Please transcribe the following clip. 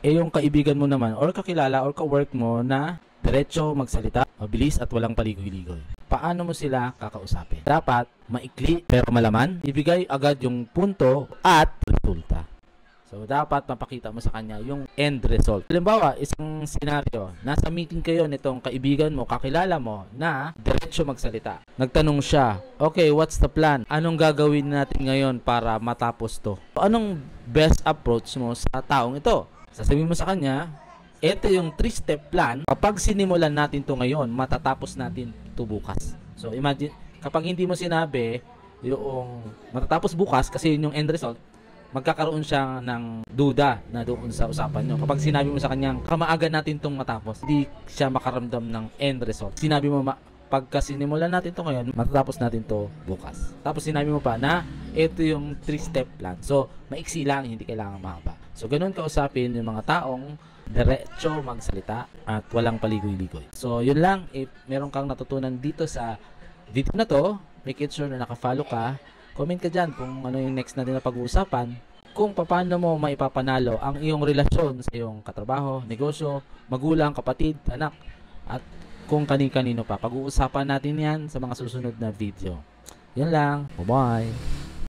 Eh yung kaibigan mo naman or kakilala or ka-work mo na diretso magsalita, mabilis at walang paligoy-ligoy. Paano mo sila kakausapin? Dapat maikli pero malaman, ibigay agad yung punto at resulta. So, dapat mapakita mo sa kanya yung end result. Halimbawa, isang senaryo, nasa meeting kayo nitong kaibigan mo, kakilala mo, na diretso magsalita. Nagtanong siya, okay, what's the plan? Anong gagawin natin ngayon para matapos to? Anong best approach mo sa taong ito? Sasabihin mo sa kanya, ito yung 3-step plan. Kapag sinimulan natin to ngayon, matatapos natin to bukas. So, imagine, kapag hindi mo sinabi yung matatapos bukas, kasi yun yung end result, magkakaroon siya ng duda na doon sa usapan nyo. Kapag sinabi mo sa kanyang, kamaaga natin itong matapos, hindi siya makaramdam ng end result. Sinabi mo, pagka sinimulan natin ito ngayon, matatapos natin to bukas. Tapos sinabi mo pa na ito yung 3-step plan. So, maiksi lang, hindi kailangan mahaba. So, ganun kausapin yung mga taong diretso magsalita at walang paligoy-ligoy. So, yun lang. If meron kang natutunan dito sa video na to, make it sure na nakafollow ka. Comment ka dyan kung ano yung next natin na pag-uusapan. Kung paano mo maipapanalo ang iyong relasyon sa iyong katrabaho, negosyo, magulang, kapatid, anak, at kung kani-kanino pa. Pag-uusapan natin yan sa mga susunod na video. Yan lang. Bye-bye!